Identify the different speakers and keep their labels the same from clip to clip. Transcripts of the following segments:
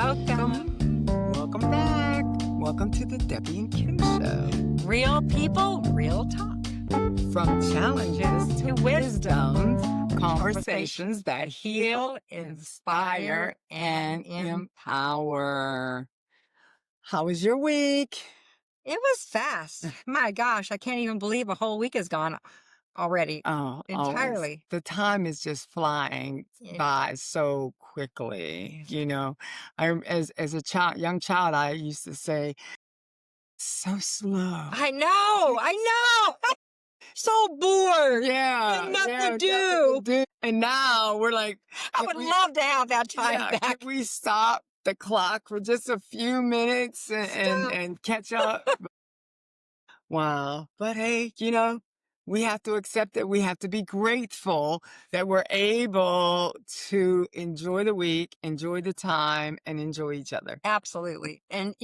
Speaker 1: Welcome.
Speaker 2: Welcome back. Welcome to the Debbie and Kim Show.
Speaker 1: Real people, real talk.
Speaker 2: From challenges to wisdom, conversations that heal, inspire, and empower. How was your week?
Speaker 1: It was fast. My gosh, I can't even believe a whole week is gone already.
Speaker 2: Oh, always.
Speaker 1: Entirely.
Speaker 2: The time is just flying
Speaker 1: Yeah.
Speaker 2: by so quickly. As a young child, I used to say, so slow.
Speaker 1: I know. So bored.
Speaker 2: Yeah,
Speaker 1: And nothing to
Speaker 2: nothing
Speaker 1: do.
Speaker 2: to do. And now we're like,
Speaker 1: I would love to have that time
Speaker 2: yeah,
Speaker 1: back.
Speaker 2: can we stop the clock for just a few minutes
Speaker 1: Stop.
Speaker 2: and catch up? Wow. But hey, we have to accept that we have to be grateful that we're able to enjoy the week, enjoy the time, and enjoy each other.
Speaker 1: Absolutely. And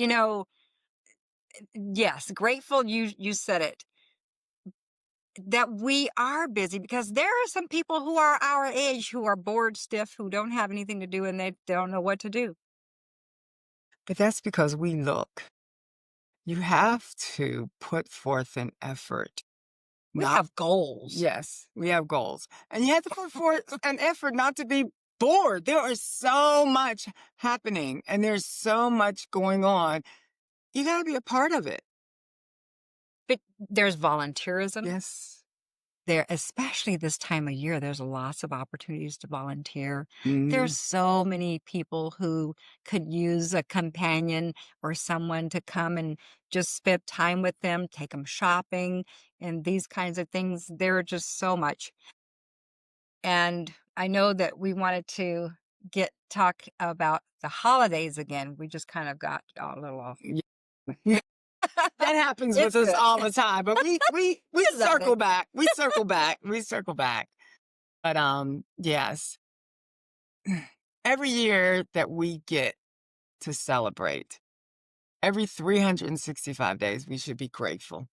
Speaker 1: yes, grateful you said it. That we are busy, because there are some people who are our age who are bored stiff, who don't have anything to do, and they don't know what to do.
Speaker 2: But that's because we look. You have to put forth an effort.
Speaker 1: We have goals.
Speaker 2: Yes, we have goals. And you have to put forth an effort not to be bored. There is so much happening and there's so much going on. You got to be a part of it.
Speaker 1: But there's volunteerism.
Speaker 2: Yes.
Speaker 1: There, especially this time of year, there's lots of opportunities to volunteer.
Speaker 2: Mhm.
Speaker 1: There's so many people who could use a companion or someone to come and just spend time with them, take them shopping, and these kinds of things. There are just so much. And I know that we wanted to talk about the holidays again. We just kind of got a little off.
Speaker 2: Yeah. That happens with
Speaker 1: It's
Speaker 2: us
Speaker 1: good.
Speaker 2: all the time, but we
Speaker 1: It's
Speaker 2: circle
Speaker 1: nothing.
Speaker 2: back. We circle back. We circle back. But yes. Every year that we get to celebrate, every 365 days, we should be grateful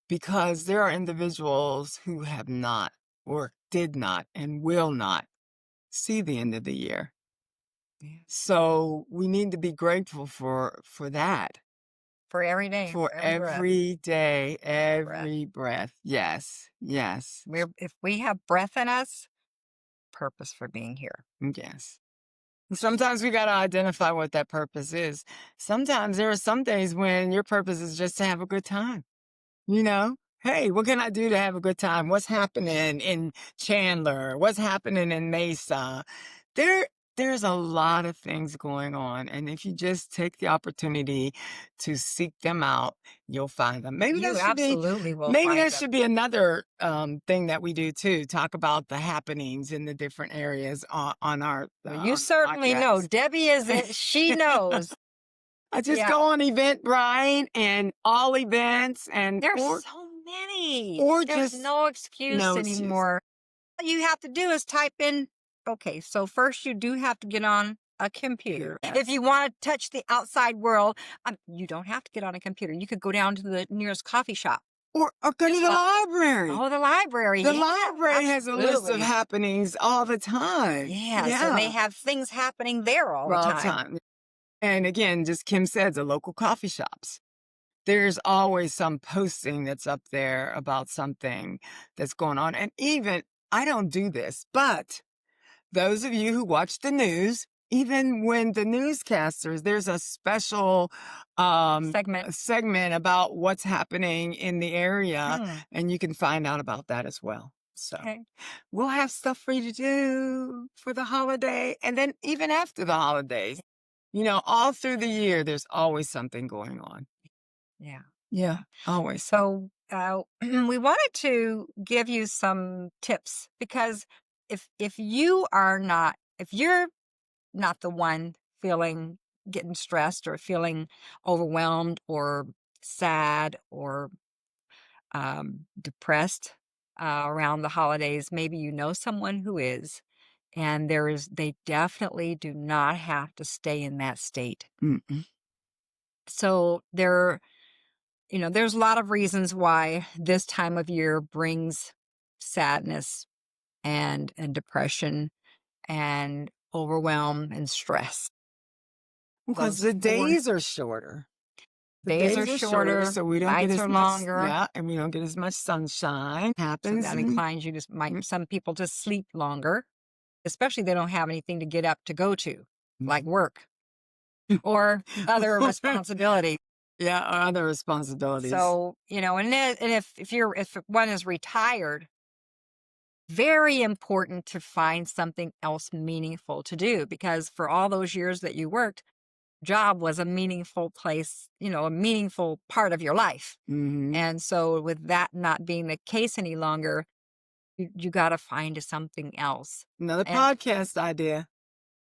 Speaker 2: because there are individuals who have not or did not and will not see the end of the year. So we need to be grateful for that.
Speaker 1: For every day,
Speaker 2: For
Speaker 1: for every breath.
Speaker 2: every day,
Speaker 1: Breath.
Speaker 2: every breath. Yes, yes,
Speaker 1: If we have breath in us, purpose for being here.
Speaker 2: yes. And sometimes we got to identify what that purpose is. Sometimes there are some days when your purpose is just to have a good time. Hey, what can I do to have a good time? What's happening in Chandler? What's happening in Mesa? There's a lot of things going on. And if you just take the opportunity to seek them out, you'll find them. Maybe
Speaker 1: You absolutely will
Speaker 2: maybe
Speaker 1: find
Speaker 2: that
Speaker 1: them.
Speaker 2: should be another thing that we do too. Talk about the happenings in the different areas on our
Speaker 1: Well, you
Speaker 2: on
Speaker 1: certainly know.
Speaker 2: podcasts.
Speaker 1: Debbie she knows.
Speaker 2: I just
Speaker 1: Yeah.
Speaker 2: go on Eventbrite and all events and
Speaker 1: There's so many.
Speaker 2: or
Speaker 1: There's
Speaker 2: just
Speaker 1: no excuse
Speaker 2: no excuse.
Speaker 1: anymore. All you have to do is type in, okay, so first you do have to get on a computer.
Speaker 2: Yes.
Speaker 1: If you want to touch the outside world, you don't have to get on a computer. You could go down to the nearest coffee shop.
Speaker 2: Or go to the library.
Speaker 1: Oh, the library.
Speaker 2: The
Speaker 1: Yeah,
Speaker 2: library has a list of
Speaker 1: absolutely.
Speaker 2: happenings all the time.
Speaker 1: Yes, and they have things happening there all the time.
Speaker 2: And again, just Kim said, the local coffee shops. There's always some posting that's up there about something that's going on. And even, I don't do this, but those of you who watch the news, even when the newscasters, there's a special segment about what's happening in the area, and you can find out about that as well. So we'll have stuff for you to do for the holiday, and then even after the holidays, all through the year, there's always something going on.
Speaker 1: Yeah.
Speaker 2: Yeah, always.
Speaker 1: So we wanted to give you some tips, because if you're not the one getting stressed or feeling overwhelmed or sad or depressed around the holidays, maybe you know someone who is, and they definitely do not have to stay in that state.
Speaker 2: Mm-mm.
Speaker 1: So there's a lot of reasons why this time of year brings sadness and depression and overwhelm and stress.
Speaker 2: Because
Speaker 1: those
Speaker 2: the
Speaker 1: 4
Speaker 2: days are shorter. The
Speaker 1: days are
Speaker 2: days are shorter,
Speaker 1: shorter,
Speaker 2: so we don't get
Speaker 1: nights
Speaker 2: as
Speaker 1: are
Speaker 2: much,
Speaker 1: longer,
Speaker 2: yeah, and we don't get as much sunshine.
Speaker 1: so
Speaker 2: Happens
Speaker 1: that
Speaker 2: and
Speaker 1: inclines you to might
Speaker 2: mm,
Speaker 1: some people to sleep longer, especially they don't have anything to get up to go to, like
Speaker 2: mhm.
Speaker 1: work or other responsibility.
Speaker 2: Yeah, or other responsibilities.
Speaker 1: So, and if one is retired, very important to find something else meaningful to do because for all those years that you worked, job was a meaningful place, a meaningful part of your life.
Speaker 2: Mhm.
Speaker 1: And so with that not being the case any longer, you got to find something else.
Speaker 2: Another
Speaker 1: And
Speaker 2: podcast idea,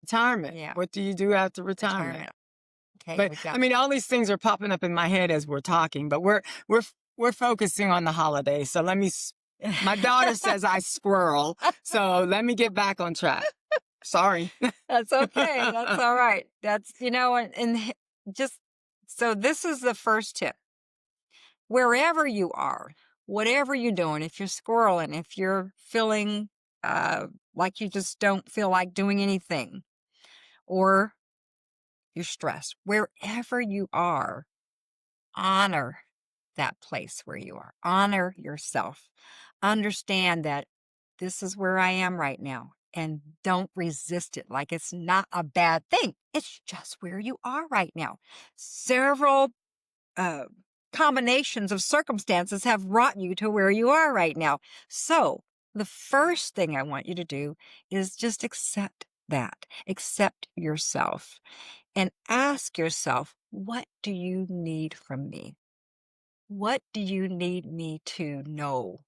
Speaker 2: retirement.
Speaker 1: yeah,
Speaker 2: What do you do after retirement?
Speaker 1: retirement. Okay,
Speaker 2: But,
Speaker 1: we've
Speaker 2: I
Speaker 1: got
Speaker 2: mean, all these things are popping up in my head as we're talking, but we're focusing on the holidays, so let me s my daughter says I squirrel, so let me get back on track. Sorry.
Speaker 1: That's okay. That's all right. That's, just so this is the first tip. Wherever you are, whatever you're doing, if you're squirreling, if you're feeling like you just don't feel like doing anything, or you're stressed, wherever you are, honor that place where you are. Honor yourself. Understand that this is where I am right now. And don't resist it like it's not a bad thing. It's just where you are right now. Several uh, combinations of circumstances have brought you to where you are right now. So, the first thing I want you to do is just accept that. Accept yourself and ask yourself, what do you need from me? What do you need me to know?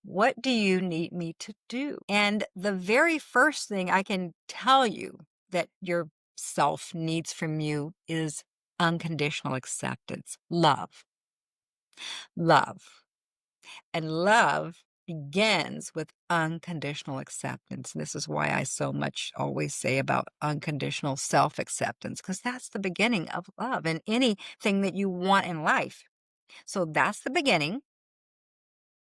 Speaker 1: What do you need me to do? And the very first thing I can tell you that your self needs from you is unconditional acceptance, love, love. And love begins with unconditional acceptance. This is why I so much always say about unconditional self acceptance, because that's the beginning of love and anything that you want in life. So that's the beginning.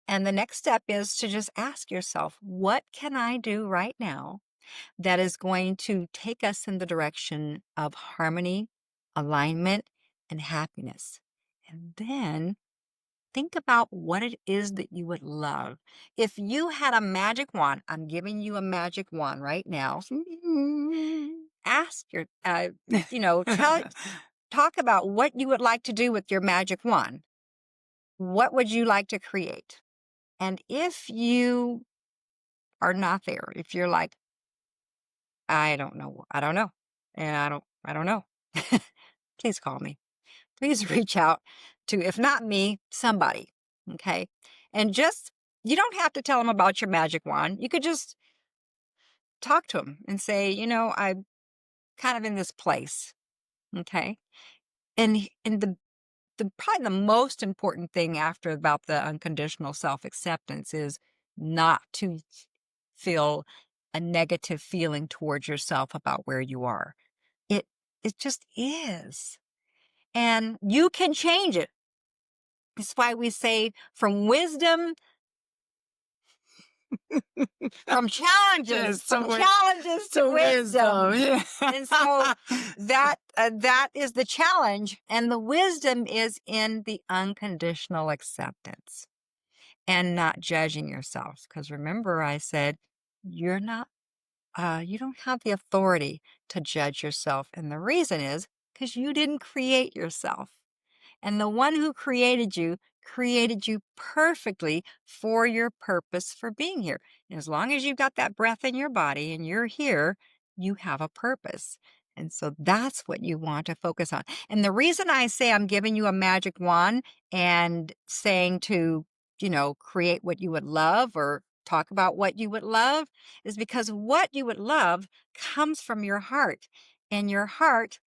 Speaker 1: And the next step is to just ask yourself, what can I do right now that is going to take us in the direction of harmony, alignment, and happiness? And then think about what it is that you would love. If you had a magic wand, I'm giving you a magic wand right now. Ask your, tell, talk about what you would like to do with your magic wand. What would you like to create? And if you are not there, if you're like, I don't know, and I don't know, please call me. Please reach out to, if not me, somebody. Okay. And just, you don't have to tell them about your magic wand. You could just talk to them and say, I'm kind of in this place. Okay. And the probably the most important thing after about the unconditional self-acceptance is not to feel a negative feeling towards yourself about where you are. It it just is. And you can change it. That's why we say
Speaker 2: Yes,
Speaker 1: from challenges to
Speaker 2: to wisdom,
Speaker 1: wisdom.
Speaker 2: yeah.
Speaker 1: And so that is the challenge, and the wisdom is in the unconditional acceptance and not judging yourself. Because remember, I said you're not, you don't have the authority to judge yourself, and the reason is because you didn't create yourself. And the one who created you perfectly for your purpose for being here. And as long as you've got that breath in your body and you're here, you have a purpose. And so that's what you want to focus on. And the reason I say I'm giving you a magic wand and saying to, create what you would love or talk about what you would love is because what you would love comes from your heart. And your heart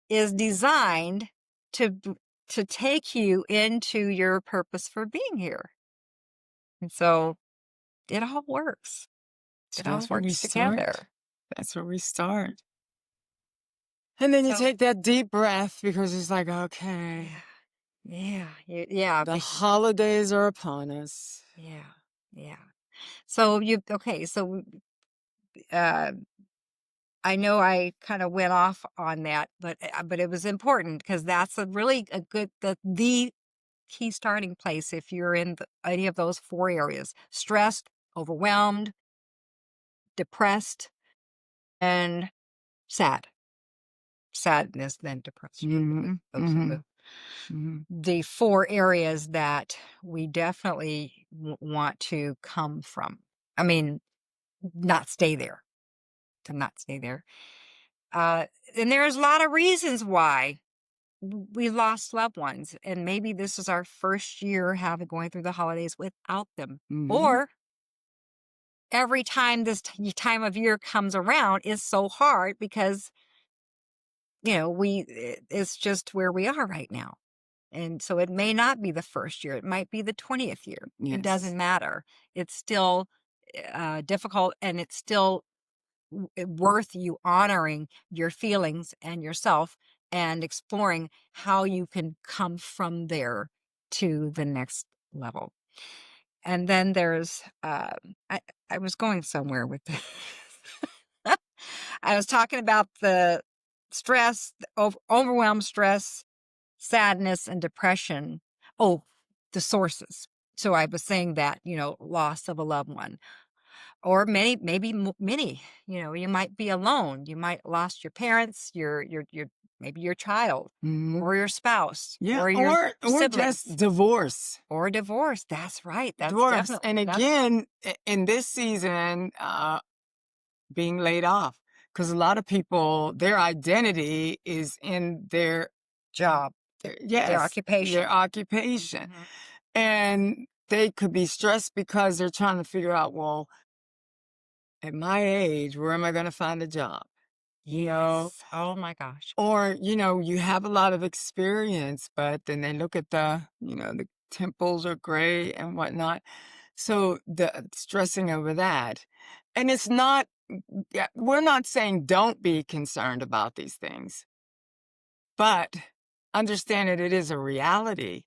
Speaker 1: is designed to to take you into your purpose for being here. And so it all works.
Speaker 2: So
Speaker 1: It all
Speaker 2: that's where we
Speaker 1: works
Speaker 2: start.
Speaker 1: together.
Speaker 2: That's where we start. And then you
Speaker 1: So
Speaker 2: take that deep breath because it's like,
Speaker 1: yeah,
Speaker 2: okay,
Speaker 1: yeah,
Speaker 2: the holidays are upon us.
Speaker 1: yeah, yeah. So you okay? So uh, I know I kind of went off on that, but it was important because that's a really a good the key starting place if you're in any of those 4 areas: stressed, overwhelmed, depressed, and sad. Sadness, then depression.
Speaker 2: Mhm,
Speaker 1: Those are
Speaker 2: mhm, mhm,
Speaker 1: the 4 areas that we definitely want to come from. I mean, not stay there, to not stay there. Uh, and there's a lot of reasons why we lost loved ones, and maybe this is our first year having going through the holidays without them.
Speaker 2: mhm.
Speaker 1: Or every time this time of year comes around is so hard because, it's just where we are right now. And so it may not be the first year, it might be the 20th year. It
Speaker 2: Yes.
Speaker 1: doesn't matter. It's still difficult, and it's still worth you honoring your feelings and yourself and exploring how you can come from there to the next level. And then there's, I was going somewhere with this. I was talking about the stress, the overwhelm, stress, sadness, and depression. Oh, the sources. So I was saying that, loss of a loved one, or many, you might be alone. You might lost your parents, maybe your child,
Speaker 2: Mhm.
Speaker 1: or your spouse,
Speaker 2: Yeah,
Speaker 1: or your
Speaker 2: or just
Speaker 1: siblings,
Speaker 2: divorce.
Speaker 1: or divorce. That's right. That's
Speaker 2: Divorce,
Speaker 1: definitely
Speaker 2: and
Speaker 1: that's
Speaker 2: again, in this season, being laid off, because a lot of people, their identity is in
Speaker 1: job, their
Speaker 2: yes, their
Speaker 1: occupation.
Speaker 2: occupation,
Speaker 1: Mhm.
Speaker 2: and they could be stressed because they're trying to figure out, "Well, at my age, where am I gonna find a job?" You know?
Speaker 1: Yes. Oh my gosh.
Speaker 2: Or, you have a lot of experience, but then they look at the temples are gray and whatnot. So the stressing over that. And it's not, yeah, we're not saying don't be concerned about these things, but understand that it is a reality,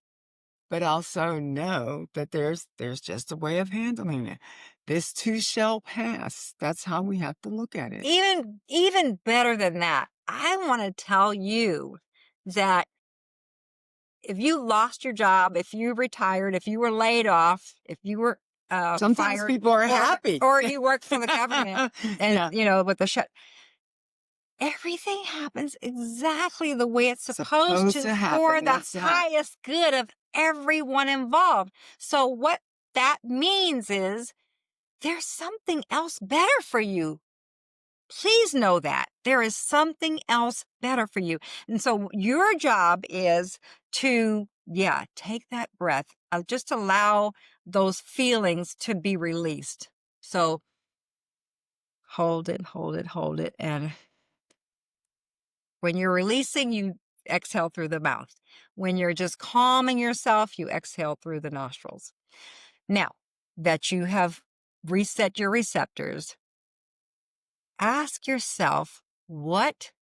Speaker 2: but also know that there's just a way of handling it. This too shall pass. That's how we have to look at it.
Speaker 1: Even better than that, I want to tell you that if you lost your job, if you retired, if you were laid off, if you were
Speaker 2: Sometimes
Speaker 1: fired,
Speaker 2: people are
Speaker 1: or
Speaker 2: happy.
Speaker 1: or you work for the government, and
Speaker 2: Yeah.
Speaker 1: with the shut, everything happens exactly the way it's supposed
Speaker 2: Supposed
Speaker 1: to
Speaker 2: to
Speaker 1: for
Speaker 2: happen.
Speaker 1: the
Speaker 2: That's that.
Speaker 1: highest good of everyone involved. So what that means is there's something else better for you. Please know that there is something else better for you. And so your job is to, yeah, take that breath, just allow those feelings to be released. So hold it, hold it, hold it. And when you're releasing, you exhale through the mouth. When you're just calming yourself, you exhale through the nostrils. Now that you have reset your receptors, ask yourself, what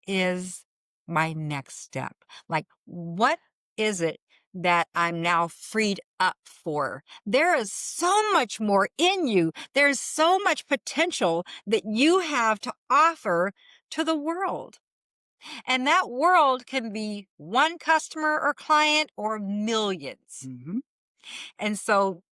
Speaker 1: is my next step? Like, what is it that I'm now freed up for? There is so much more in you. There's so much potential that you have to offer to the world. And that world can be one customer or client or millions.
Speaker 2: Mhm.
Speaker 1: And so,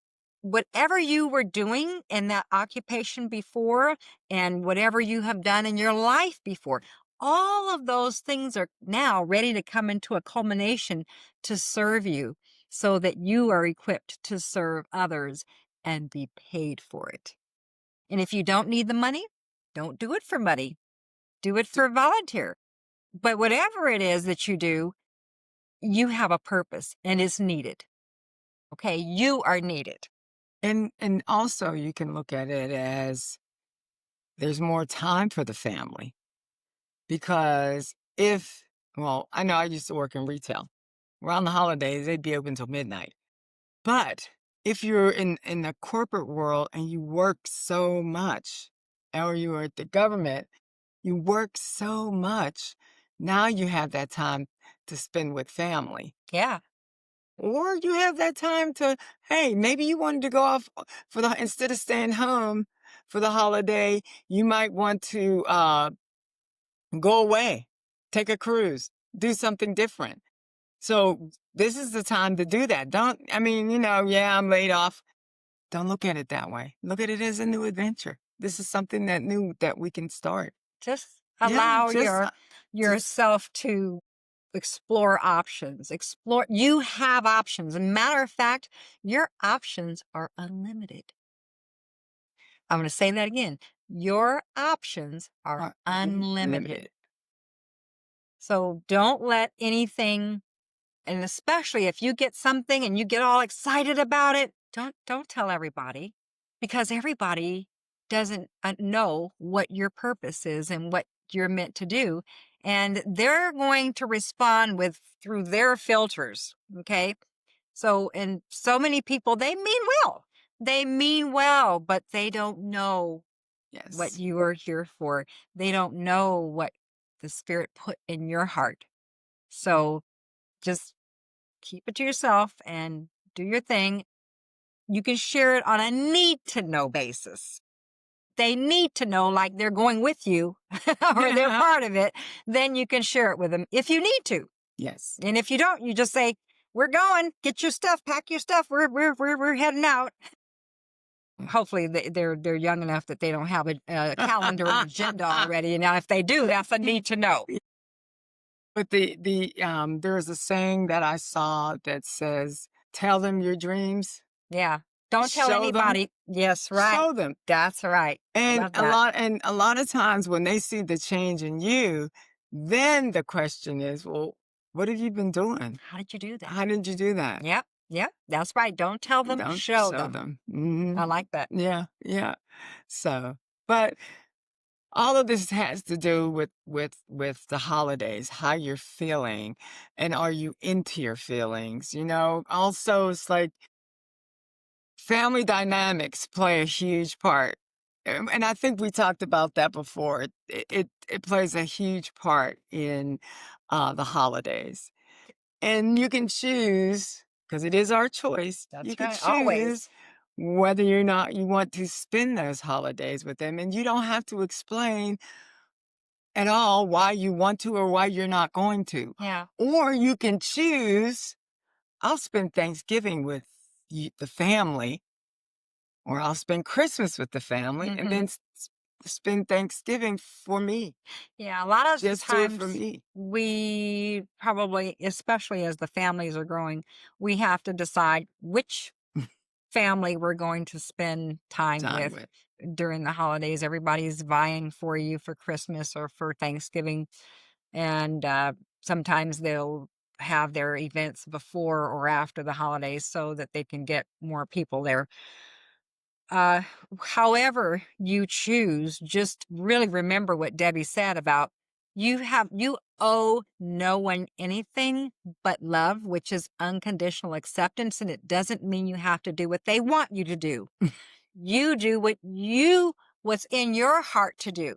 Speaker 1: whatever you were doing in that occupation before, and whatever you have done in your life before, all of those things are now ready to come into a culmination to serve you so that you are equipped to serve others and be paid for it. And if you don't need the money, don't do it for money, do it for volunteer. But whatever it is that you do, you have a purpose and it's needed. Okay. You are needed.
Speaker 2: And also you can look at it as there's more time for the family because if well, I know I used to work in retail. Around the holidays, they'd be open till midnight. But if you're in the corporate world and you work so much, or you are at the government, you work so much, now you have that time to spend with family.
Speaker 1: Yeah.
Speaker 2: Or you have that time to, hey, maybe you wanted to go off instead of staying home for the holiday, you might want to Go away, take a cruise, do something different. So this is the time to do that. Don't, I mean, yeah, I'm laid off. Don't look at it that way. Look at it as a new adventure. This is something that new that we can start.
Speaker 1: Just
Speaker 2: Yeah,
Speaker 1: allow
Speaker 2: just
Speaker 1: yourself to explore options. Explore you have options. And matter of fact, your options are unlimited. I'm going to say that again. Your options are unlimited.
Speaker 2: unlimited.
Speaker 1: So don't let anything, and especially if you get something and you get all excited about it, don't tell everybody, because everybody doesn't know what your purpose is and what you're meant to do, and they're going to respond with through their filters, okay? So, and so many people, they mean well. They mean well, but they don't know what
Speaker 2: Yes.
Speaker 1: you are here for. They don't know what the spirit put in your heart. So just keep it to yourself and do your thing. You can share it on a need to know basis. They need to know, like they're going with you or they're part of it. Then you can share it with them if you need to.
Speaker 2: Yes.
Speaker 1: And if you don't, you just say, "We're going. Get your stuff. Pack your stuff. We're heading out." Hopefully, they're young enough that they don't have a calendar and agenda already. Now, if they do, that's a need to know.
Speaker 2: But there's a saying that I saw that says, "Tell them your dreams,
Speaker 1: Yeah. Don't tell
Speaker 2: show them,
Speaker 1: anybody. Yes, right.
Speaker 2: show them."
Speaker 1: That's right.
Speaker 2: And
Speaker 1: Love that.
Speaker 2: a lot of times when they see the change in you, then the question is, "Well, what have you been doing?
Speaker 1: How did you do that?
Speaker 2: How did you do that?"
Speaker 1: Yep. Yep. That's right. Don't tell them,
Speaker 2: Don't
Speaker 1: show
Speaker 2: show
Speaker 1: them.
Speaker 2: them.
Speaker 1: I like that.
Speaker 2: Yeah, yeah. So, but all of this has to do with the holidays, how you're feeling, and are you into your feelings? Also it's like family dynamics play a huge part. And I think we talked about that before. It plays a huge part in the holidays. And you can choose, because it is our choice, you
Speaker 1: That's
Speaker 2: can
Speaker 1: right.
Speaker 2: choose
Speaker 1: Always.
Speaker 2: whether or not you want to spend those holidays with them. And you don't have to explain at all why you want to or why you're not going to.
Speaker 1: Yeah.
Speaker 2: Or you can choose, I'll spend Thanksgiving with the family, or I'll spend Christmas with the family, and
Speaker 1: Hmm.
Speaker 2: then spend Thanksgiving for me.
Speaker 1: Yeah. A lot of
Speaker 2: Just do it for
Speaker 1: times
Speaker 2: me.
Speaker 1: we probably, especially as the families are growing, we have to decide which family we're going to spend time
Speaker 2: Time
Speaker 1: with
Speaker 2: with.
Speaker 1: during the holidays. Everybody's vying for you for Christmas or for Thanksgiving. And sometimes they'll have their events before or after the holidays so that they can get more people there. Uh, However you choose, just really remember what Debbie said about you owe no one anything but love, which is unconditional acceptance. And it doesn't mean you have to do what they want you to do. You do what's in your heart to do,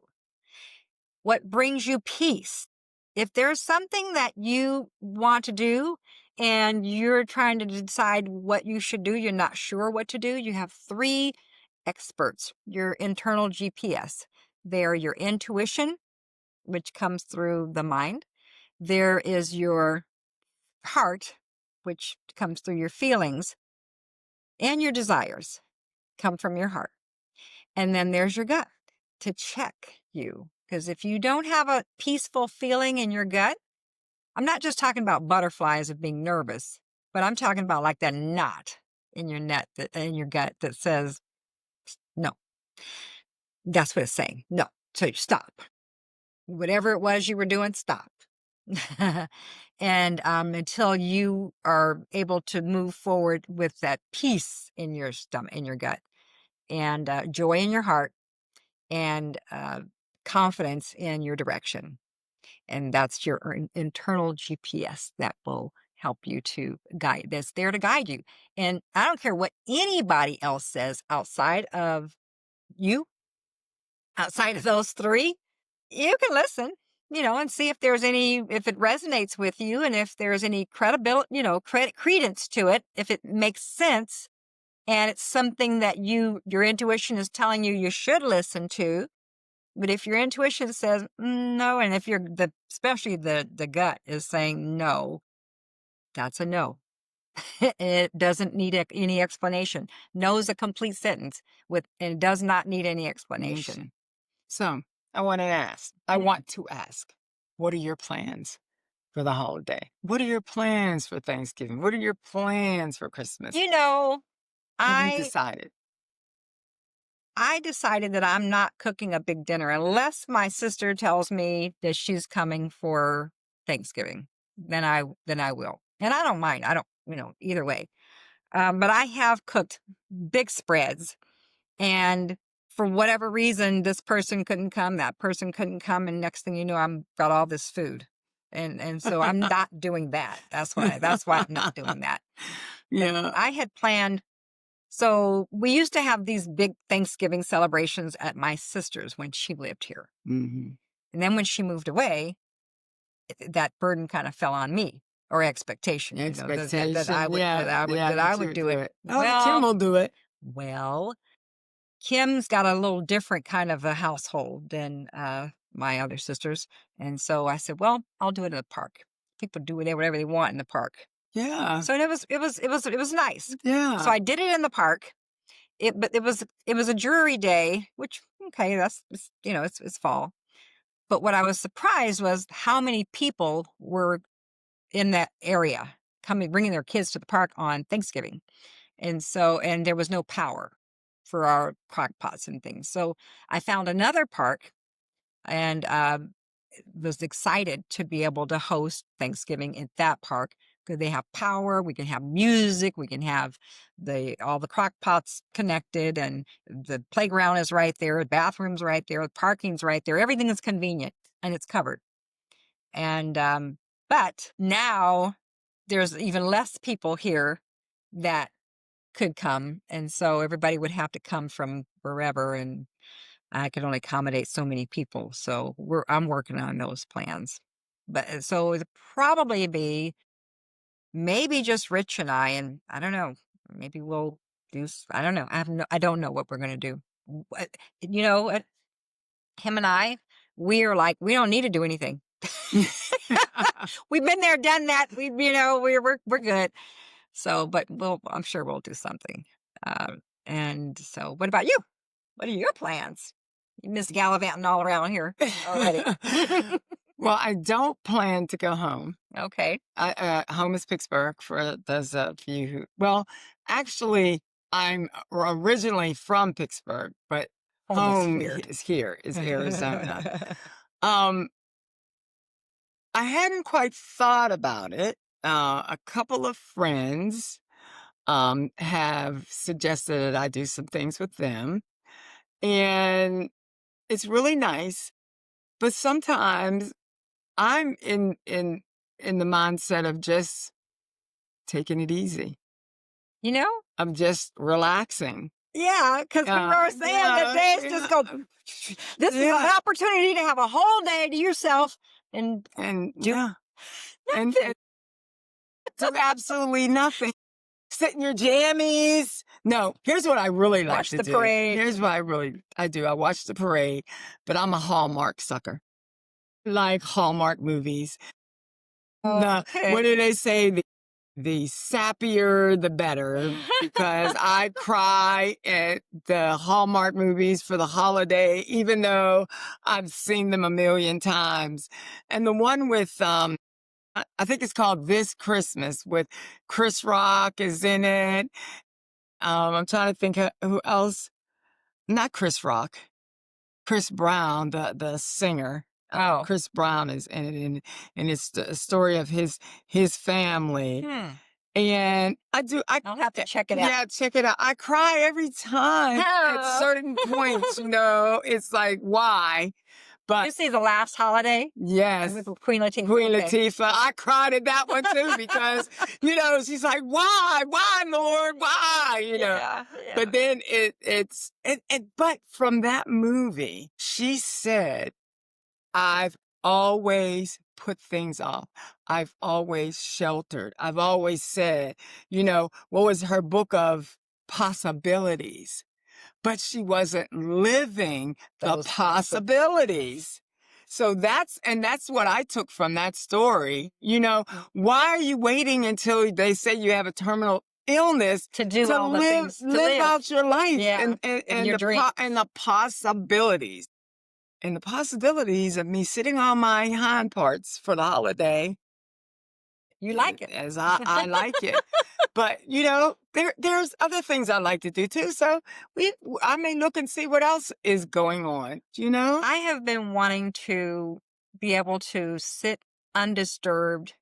Speaker 1: what brings you peace. If there's something that you want to do and you're trying to decide what you should do, you're not sure what to do, you have three experts, your internal GPS. They're your intuition, which comes through the mind. There is your heart, which comes through your feelings, and your desires come from your heart. And then there's your gut to check you. Because if you don't have a peaceful feeling in your gut, I'm not just talking about butterflies of being nervous, but I'm talking about like that knot in your in your gut that says, no, that's what it's saying. No. So you stop. Whatever it was you were doing, stop. And until you are able to move forward with that peace in your stomach, in your gut, and joy in your heart, and confidence in your direction. And that's your internal GPS that will help you to guide, that's there to guide you. And I don't care what anybody else says outside of you, outside of those three, you can listen, and see if there's any, if it resonates with you and if there's any credibility, credence to it, if it makes sense and it's something that your intuition is telling you you should listen to, But if your intuition says, "No," and if you're especially the gut is saying no, that's a no. It doesn't need any explanation. No is a complete sentence and it does not need any explanation.
Speaker 2: Nation. So, I want to ask, what are your plans for the holiday? What are your plans for Thanksgiving? What are your plans for Christmas?
Speaker 1: You know,
Speaker 2: Have you
Speaker 1: I
Speaker 2: decided?
Speaker 1: I decided that I'm not cooking a big dinner unless my sister tells me that she's coming for Thanksgiving. Then I will. And I don't mind. I don't, either way. But I have cooked big spreads, and for whatever reason this person couldn't come, that person couldn't come, and next thing you know I'm got all this food. And so I'm not doing that. That's why I'm not doing that. But
Speaker 2: Yeah.
Speaker 1: I had planned, so we used to have these big Thanksgiving celebrations at my sister's when she lived here.
Speaker 2: Mhm.
Speaker 1: And then when she moved away, that burden kind of fell on me, or expectation, that I
Speaker 2: Expectation.
Speaker 1: would
Speaker 2: Yeah. Yeah.
Speaker 1: that
Speaker 2: That
Speaker 1: I
Speaker 2: you
Speaker 1: would
Speaker 2: would
Speaker 1: do
Speaker 2: do
Speaker 1: it.
Speaker 2: it. Oh, Kim
Speaker 1: Well,
Speaker 2: will do it.
Speaker 1: well, Kim's got a little different kind of a household than my other sisters. And so I said, well, I'll do it in the park. People do whatever they want in the park.
Speaker 2: Yeah.
Speaker 1: So it was nice. So
Speaker 2: Yeah.
Speaker 1: I did it in the park. But it was a dreary day, which, okay, it's fall. But what I was surprised was how many people were in that area coming, bringing their kids to the park on Thanksgiving. And there was no power for our crock pots and things. So I found another park, and was excited to be able to host Thanksgiving at that park because they have power. We can have music. We can have all the crock pots connected, and the playground is right there. The bathroom's right there. The parking's right there. Everything is convenient and it's covered. And but now there's even less people here that could come, and so everybody would have to come from wherever, and I could only accommodate so many people. So I'm working on those plans. But so it'd probably be maybe just Rich and and I don't know. Maybe we'll I don't know. I don't know what we're going to do. What- what? Him and I, we're like, we don't need to do anything. We've been there, done that. We're good. So, but I'm sure we'll do something. And so, what about you? What are your plans? You miss gallivanting all around here already.
Speaker 2: Well, I don't plan to go home.
Speaker 1: Okay.
Speaker 2: Home is Pittsburgh for those of you who, well, actually, I'm originally from Pittsburgh, but
Speaker 1: Home is
Speaker 2: home
Speaker 1: here.
Speaker 2: is here, is Arizona. Um, I hadn't quite thought about it. A couple of friends have suggested that I do some things with them, and it's really nice. But sometimes I'm in the mindset of just taking it easy.
Speaker 1: You know?
Speaker 2: I'm just relaxing.
Speaker 1: Yeah, because we were saying that
Speaker 2: Yeah,
Speaker 1: days just go,
Speaker 2: yeah,
Speaker 1: this is an
Speaker 2: yeah,
Speaker 1: opportunity to have a whole day to yourself and
Speaker 2: and
Speaker 1: do
Speaker 2: yeah,
Speaker 1: nothing.
Speaker 2: and do absolutely nothing. Sit in your jammies. No, here's what I really like
Speaker 1: Watch
Speaker 2: to
Speaker 1: the
Speaker 2: do.
Speaker 1: parade.
Speaker 2: Here's what I do. I watch the parade, but I'm a Hallmark sucker. Like Hallmark movies. What
Speaker 1: Okay.
Speaker 2: do they say? The sappier, the better, because I cry at the Hallmark movies for the holiday, even though I've seen them a million times. And the one with, I think it's called This Christmas with Chris Rock is in it. I'm trying to think of who else. Not Chris Rock. Chris Brown, the singer.
Speaker 1: Oh.
Speaker 2: Chris Brown is in it, and it's the story of his family.
Speaker 1: Hmm.
Speaker 2: And
Speaker 1: I'll have to check it out.
Speaker 2: yeah, check it out. I cry every time at
Speaker 1: Oh.
Speaker 2: certain points, it's like, why?
Speaker 1: You
Speaker 2: But
Speaker 1: see The Last Holiday
Speaker 2: yes,
Speaker 1: with Queen Latifah?
Speaker 2: Queen
Speaker 1: Okay.
Speaker 2: Latifah, I cried at that one too because, she's like, why, Lord, why,
Speaker 1: Yeah, yeah.
Speaker 2: But then but from that movie, she said, I've always put things off. I've always sheltered. I've always said, what was her book of possibilities? but she wasn't living the
Speaker 1: Those
Speaker 2: possibilities. So that's what I took from that story. Why are you waiting until they say you have a terminal illness
Speaker 1: to do
Speaker 2: to
Speaker 1: all the
Speaker 2: live
Speaker 1: things to
Speaker 2: live
Speaker 1: live.
Speaker 2: out your life
Speaker 1: Yeah, in
Speaker 2: and
Speaker 1: your dreams.
Speaker 2: the possibilities. And the possibilities of me sitting on my hind parts for the holiday,
Speaker 1: You like it.
Speaker 2: as I like it. But there's other things I like to do too. So I may look and see what else is going on.
Speaker 1: I have been wanting to be able to sit undisturbed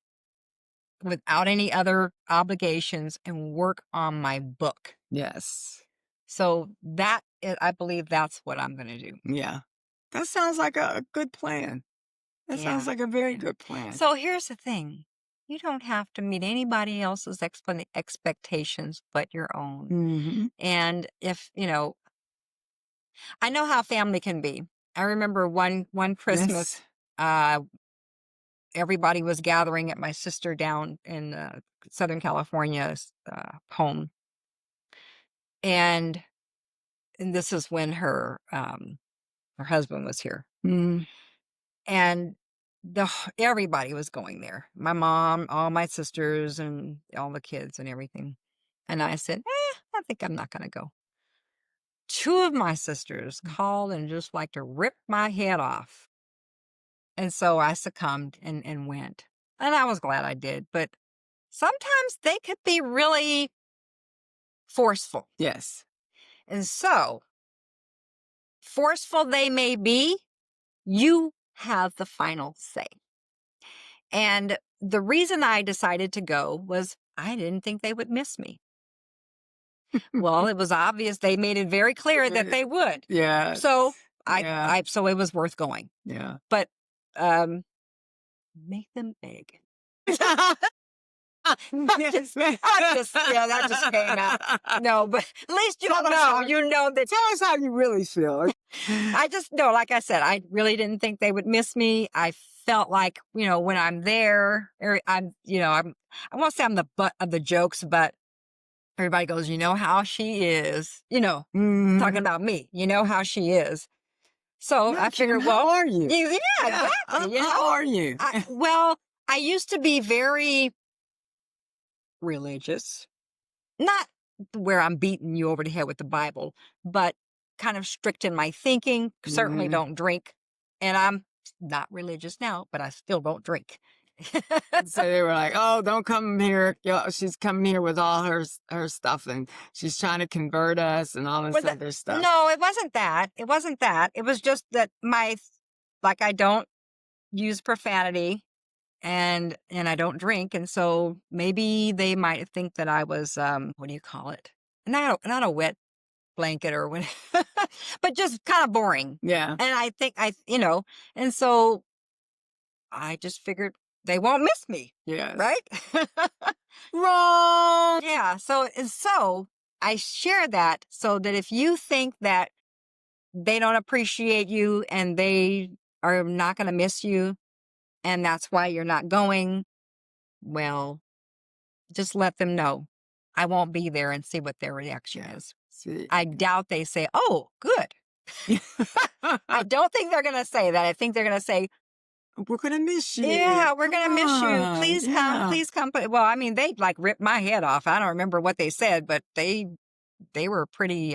Speaker 1: without any other obligations and work on my book.
Speaker 2: Yes.
Speaker 1: So I believe that's what I'm going to do.
Speaker 2: Yeah. That sounds like a good plan. That sounds
Speaker 1: Yeah.
Speaker 2: like a very
Speaker 1: Yeah.
Speaker 2: good plan.
Speaker 1: So here's the thing. You don't have to meet anybody else's expectations but your own.
Speaker 2: Hmm.
Speaker 1: And if, I know how family can be. I remember one
Speaker 2: Yes.
Speaker 1: Christmas, uh, everybody was gathering at my sister down in Southern California's home, and this is when her husband was here,
Speaker 2: Mm.
Speaker 1: and everybody was going there. My mom, all my sisters, and all the kids and everything. And I said, I think I'm not going to go. Two of my sisters called and just like to rip my head off. And so I succumbed and went. And I was glad I did. But sometimes they could be really forceful.
Speaker 2: Yes.
Speaker 1: And so, forceful they may be, you have the final say. And the reason I decided to go was I didn't think they would miss me. Well, it was obvious they made it very clear that they would.
Speaker 2: Yeah.
Speaker 1: So
Speaker 2: Yeah.
Speaker 1: so it was worth going.
Speaker 2: Yeah.
Speaker 1: But um make them beg. Yeah, that just came out. No, but at least you
Speaker 2: Tell us
Speaker 1: know,
Speaker 2: how,
Speaker 1: you know that
Speaker 2: tell us how you really feel.
Speaker 1: I just know, like I said, I really didn't think they would miss me. I felt like, when I'm there, I won't say I'm the butt of the jokes, but everybody goes, you know how she is, talking
Speaker 2: Mhm.
Speaker 1: about me, you know how she is. So
Speaker 2: Yeah,
Speaker 1: I
Speaker 2: Kim,
Speaker 1: figured,
Speaker 2: how
Speaker 1: well,
Speaker 2: are you?
Speaker 1: yeah,
Speaker 2: Yeah.
Speaker 1: exactly.
Speaker 2: How are you?
Speaker 1: Well, I used to be very religious. Not where I'm beating you over the head with the Bible, but kind of strict in my thinking. Certainly
Speaker 2: Mhm.
Speaker 1: don't drink. And I'm not religious now, but I still don't drink.
Speaker 2: So they were like, "Oh, don't come here. She's coming here with all her stuff, and she's trying to convert us, and all this other stuff."
Speaker 1: No, it wasn't that. It wasn't that. It was just that like I don't use profanity and I don't drink. And so maybe they might think that I was, what do you call it? Not a wet blanket or what, but just kind of boring.
Speaker 2: Yeah.
Speaker 1: And I think and so I just figured they won't miss me,
Speaker 2: Yes.
Speaker 1: right?
Speaker 2: Wrong.
Speaker 1: Yeah. So I share that so that if you think that they don't appreciate you and they are not going to miss you and that's why you're not going, well, just let them know. I won't be there and see what their reaction
Speaker 2: Yeah.
Speaker 1: is.
Speaker 2: See.
Speaker 1: I doubt they say, "Oh, good." I don't think they're gonna say that. I think they're gonna say,
Speaker 2: We're gonna miss you.
Speaker 1: "Yeah, we're
Speaker 2: Come
Speaker 1: gonna miss you.
Speaker 2: on.
Speaker 1: Please come.
Speaker 2: Yeah.
Speaker 1: Please come." Well, I mean, they like ripped my head off. I don't remember what they said, but they were pretty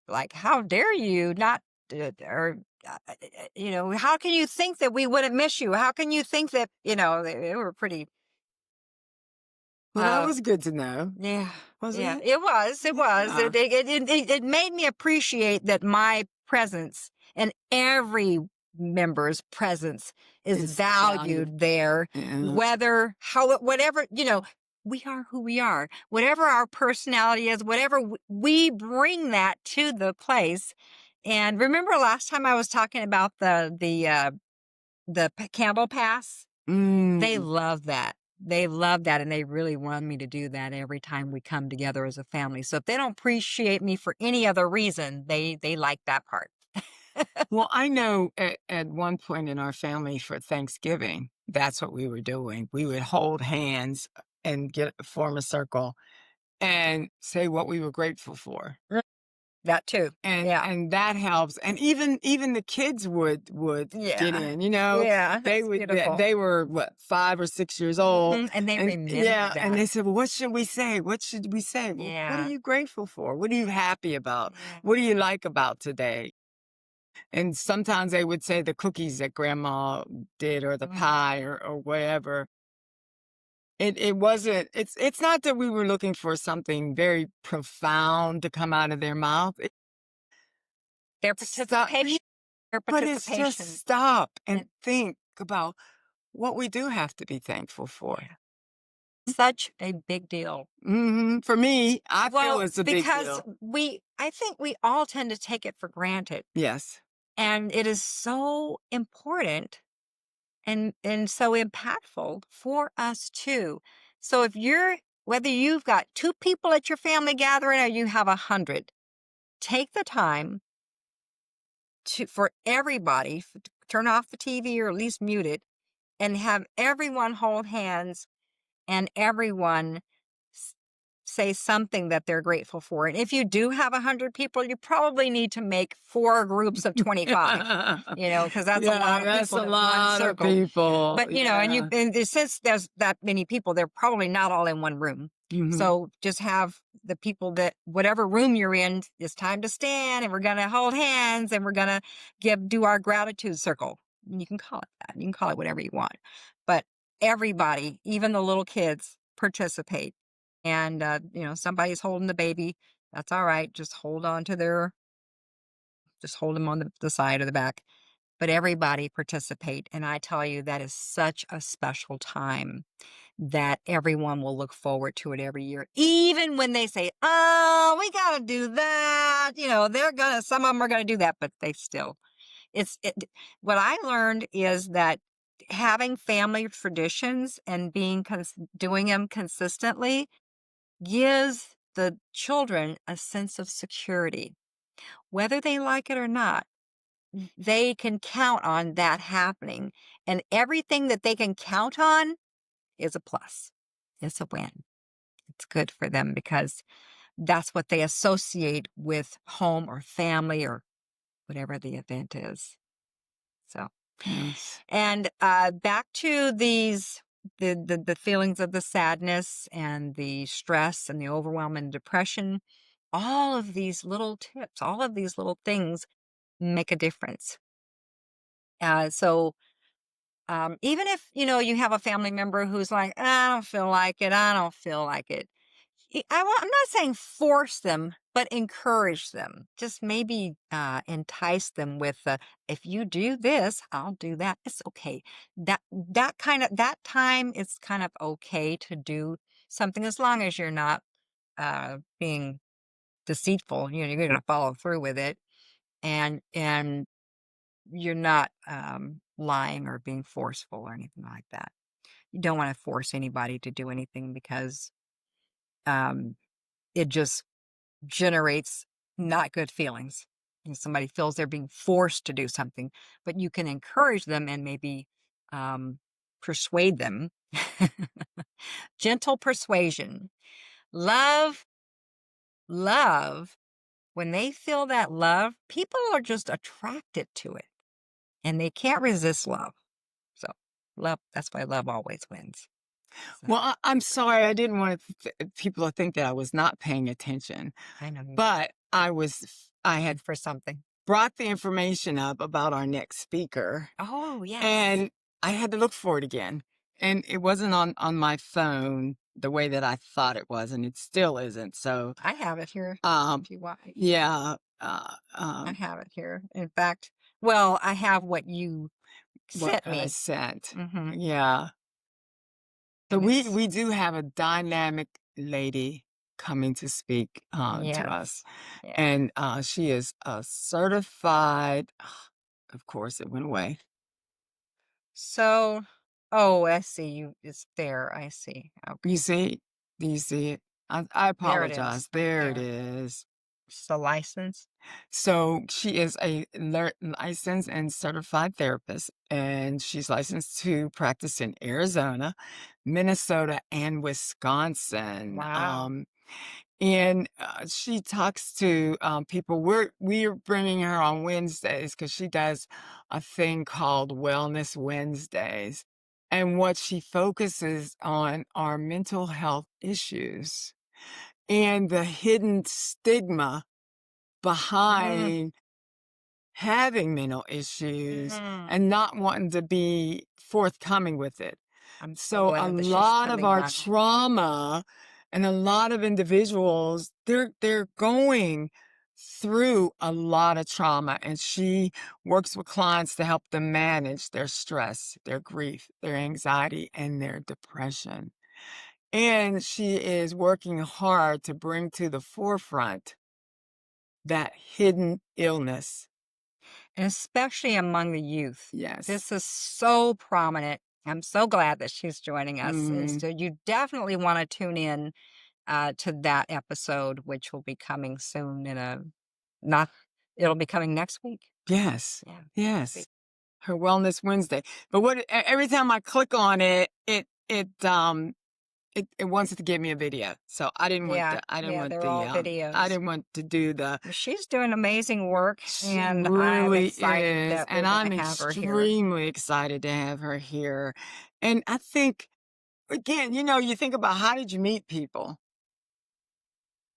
Speaker 1: like, "How dare you not?" Or how can you think that we wouldn't miss you? How can you think that they were pretty.
Speaker 2: Well, that
Speaker 1: Uh,
Speaker 2: was good to know,
Speaker 1: Yeah,
Speaker 2: wasn't
Speaker 1: yeah,
Speaker 2: it?
Speaker 1: it was, it was.
Speaker 2: Yeah.
Speaker 1: It made me appreciate that my presence and every member's presence is
Speaker 2: It's valued.
Speaker 1: valued there,
Speaker 2: Yeah.
Speaker 1: whatever, we are who we are. Whatever our personality is, whatever we bring that to the place. And remember last time I was talking about the candle pass? They
Speaker 2: Mm.
Speaker 1: love that. They love that, and they really want me to do that every time we come together as a family. So if they don't appreciate me for any other reason, they like that part.
Speaker 2: Well, I know at one point in our family for Thanksgiving, that's what we were doing. We would hold hands and form a circle and say what we were grateful for.
Speaker 1: That too. Yeah.
Speaker 2: and that helps, and even the kids would get
Speaker 1: Yeah.
Speaker 2: in, you know?
Speaker 1: Yeah,
Speaker 2: They
Speaker 1: that's
Speaker 2: would
Speaker 1: beautiful.
Speaker 2: they were, what, 5 or 6 years old,
Speaker 1: Mhm, and they
Speaker 2: and
Speaker 1: remember
Speaker 2: yeah, and
Speaker 1: that.
Speaker 2: they said, "Well, what should we say? What should we say? Well, what are
Speaker 1: Yeah.
Speaker 2: you grateful for? What are you happy about?
Speaker 1: Yeah.
Speaker 2: What do you like about today?" And sometimes they would say the cookies that grandma did or the
Speaker 1: Mhm.
Speaker 2: pie or whatever. It wasn't it's not that we were looking for something very profound to come out of their mouth. It
Speaker 1: Their
Speaker 2: stop
Speaker 1: participation their
Speaker 2: but it's just
Speaker 1: participation.
Speaker 2: stop and
Speaker 1: And
Speaker 2: think about what we do have to be thankful for.
Speaker 1: yeah, such a big deal.
Speaker 2: Mhm. For me, I feel
Speaker 1: Well,
Speaker 2: it's a big
Speaker 1: because
Speaker 2: deal.
Speaker 1: I think we all tend to take it for granted,
Speaker 2: Yes.
Speaker 1: and it is so important and so impactful for us too. So if you're whether you've got 2 people at your family gathering or you have 100, take the time to for everybody turn off the TV or at least mute it and have everyone hold hands and everyone s- say something that they're grateful for. And if you do have 100 people, you probably need to make 4 groups of 25, because that's a
Speaker 2: Yeah,
Speaker 1: lot of
Speaker 2: that's
Speaker 1: people
Speaker 2: a
Speaker 1: in one
Speaker 2: lot of
Speaker 1: circle.
Speaker 2: people.
Speaker 1: But,
Speaker 2: Yeah.
Speaker 1: since there's that many people, they're probably not all in one room.
Speaker 2: Mhm.
Speaker 1: So just have the people that whatever room you're in, it's time to stand and we're going to hold hands and we're going to do our gratitude circle. You can call it that. You can call it whatever you want. But everybody, even the little kids, participate. And, somebody's holding the baby. That's all right. Just hold them on the side or the back, but everybody participate. And I tell you, that is such a special time that everyone will look forward to it every year. Even when they say, oh, we got to do that. Some of them are going to do that, but they still, what I learned is that having family traditions and doing them consistently gives the children a sense of security. Whether they like it or not, they can count on that happening. And everything that they can count on is a plus. It's a win. It's good for them because that's what they associate with home or family or whatever the event is. So,
Speaker 2: Yes.
Speaker 1: and back to the feelings of the sadness and the stress and the overwhelm and depression. All of these little tips, all of these little things make a difference. So even if you have a family member who's like, I don't feel like it, I don't feel like it. I'm not saying force them, but encourage them. Just maybe entice them with, if you do this, I'll do that. It's okay. That time, it's kind of okay to do something as long as you're not being deceitful. You're going to follow through with it, and you're not lying or being forceful or anything like that. You don't want to force anybody to do anything because um, it just generates not good feelings. Somebody feels they're being forced to do something, but you can encourage them and maybe um, persuade them. Gentle persuasion. Love, love. When they feel that love, people are just attracted to it and they can't resist love. So, that's why love always wins. So,
Speaker 2: Well, I'm sorry. I didn't want people to think that I was not paying attention,
Speaker 1: I know you
Speaker 2: but I
Speaker 1: looking
Speaker 2: had
Speaker 1: for something.
Speaker 2: brought the information up about our next speaker,
Speaker 1: Oh, yes.
Speaker 2: and I had to look for it again. And it wasn't on my phone the way that I thought it was, and it still isn't. So,
Speaker 1: I have it here
Speaker 2: um,
Speaker 1: if you want.
Speaker 2: yeah,
Speaker 1: I have it here. In fact, well, I have what you
Speaker 2: what
Speaker 1: sent
Speaker 2: I
Speaker 1: me.
Speaker 2: sent.
Speaker 1: Mhm.
Speaker 2: Yeah. So
Speaker 1: And it's
Speaker 2: we do have a dynamic lady coming to speak to us,
Speaker 1: yes. Yeah.
Speaker 2: and she is a certified. Of course, it went away.
Speaker 1: So, oh, I see you. It's there. I see.
Speaker 2: You
Speaker 1: Okay.
Speaker 2: see? Do you see it? I
Speaker 1: There it is,
Speaker 2: apologize.
Speaker 1: right
Speaker 2: There it
Speaker 1: there.
Speaker 2: is.
Speaker 1: It's the license.
Speaker 2: So she is a licensed and certified therapist, and she's licensed to practice in Arizona, Minnesota, and Wisconsin.
Speaker 1: Wow.
Speaker 2: And, she talks to, people. We're bringing her on Wednesdays because she does a thing called Wellness Wednesdays, and what she focuses on are mental health issues and the hidden stigma
Speaker 1: Mm,
Speaker 2: behind having mental issues
Speaker 1: mm.
Speaker 2: and not wanting to be forthcoming with it.
Speaker 1: I'm so
Speaker 2: So a
Speaker 1: glad that she's
Speaker 2: lot of
Speaker 1: coming
Speaker 2: our
Speaker 1: on.
Speaker 2: trauma and a lot of individuals, they're going through a lot of trauma, and she works with clients to help them manage their stress, their grief, their anxiety, and their depression. And she is working hard to bring to the forefront that hidden illness.
Speaker 1: And especially among the youth.
Speaker 2: Yes.
Speaker 1: This is so prominent. I'm so glad that she's joining us. And
Speaker 2: Mhm.
Speaker 1: so you definitely want to tune in to that episode, which will be coming soon in a not it'll be coming next week.
Speaker 2: Yes.
Speaker 1: Yeah, next
Speaker 2: Yes.
Speaker 1: week.
Speaker 2: Her Wellness Wednesday. But every time I click on it, it wants it to give me a video. So
Speaker 1: Yeah, yeah, they're all
Speaker 2: I
Speaker 1: videos.
Speaker 2: didn't want to do the
Speaker 1: But she's doing amazing work,
Speaker 2: she
Speaker 1: and I'm
Speaker 2: really
Speaker 1: excited
Speaker 2: is,
Speaker 1: that we're
Speaker 2: and
Speaker 1: going
Speaker 2: I'm
Speaker 1: to have her here.
Speaker 2: extremely excited to have her here. And I think, again, you think about, how did you meet people?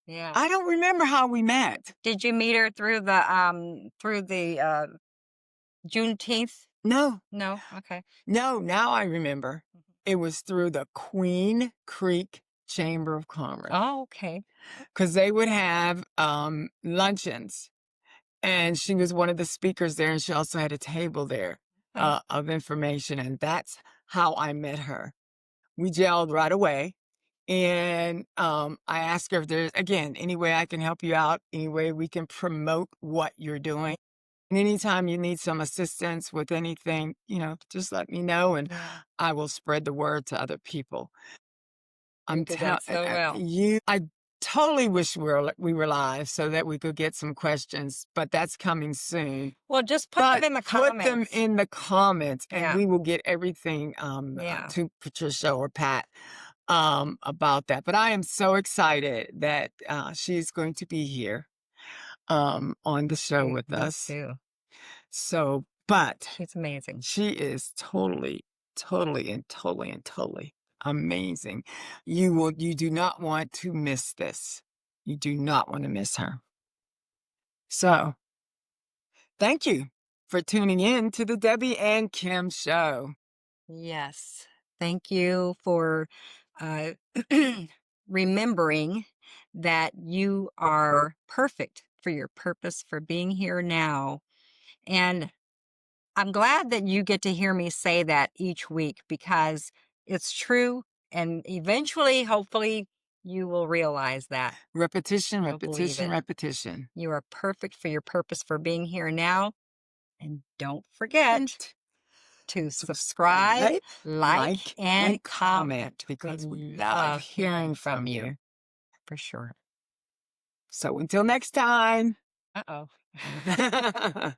Speaker 1: Yeah.
Speaker 2: I don't remember how we met.
Speaker 1: Did you meet her through the Juneteenth?
Speaker 2: No.
Speaker 1: No? Okay.
Speaker 2: No, now I remember.
Speaker 1: Mhm.
Speaker 2: It was through the Queen Creek Chamber of Commerce,
Speaker 1: Oh, okay.
Speaker 2: because they would have, luncheons, and she was one of the speakers there, and she also had a table there,
Speaker 1: Okay.
Speaker 2: of information, and that's how I met her. We gelled right away, and, I asked her if there's, again, any way I can help you out, any way we can promote what you're doing. And anytime you need some assistance with anything, just let me know, and
Speaker 1: Yeah.
Speaker 2: I will spread the word to other people.
Speaker 1: You
Speaker 2: I'm
Speaker 1: did
Speaker 2: telling
Speaker 1: that so well.
Speaker 2: you, I totally wish we were live so that we could get some questions, but that's coming soon.
Speaker 1: Well, just put them
Speaker 2: But
Speaker 1: in the
Speaker 2: put them
Speaker 1: comments.
Speaker 2: in the comments, and
Speaker 1: Yeah.
Speaker 2: we will get everything,
Speaker 1: Yeah.
Speaker 2: to Patricia or Pat, about that. But I am so excited that, she's going to be here, on the show with
Speaker 1: Me
Speaker 2: us.
Speaker 1: too.
Speaker 2: So, but
Speaker 1: She's amazing.
Speaker 2: she is totally, totally, and totally, and totally amazing. You do not want to miss this. You do not want to miss her. So, thank you for tuning in to the Debbie and Kim show.
Speaker 1: Yes. Thank you for uh, remembering that you are perfect for your purpose for being here now. And I'm glad that you get to hear me say that each week because it's true. And eventually, hopefully, you will realize that.
Speaker 2: Repetition,
Speaker 1: You'll believe
Speaker 2: repetition,
Speaker 1: it.
Speaker 2: repetition.
Speaker 1: You are perfect for your purpose for being here now. And don't
Speaker 2: And
Speaker 1: forget to subscribe,
Speaker 2: subscribe,
Speaker 1: like,
Speaker 2: like,
Speaker 1: and
Speaker 2: and comment,
Speaker 1: comment. We
Speaker 2: because we love
Speaker 1: love hearing
Speaker 2: hearing
Speaker 1: from
Speaker 2: from
Speaker 1: you
Speaker 2: you.
Speaker 1: for sure.
Speaker 2: So until next time.
Speaker 1: Uh oh.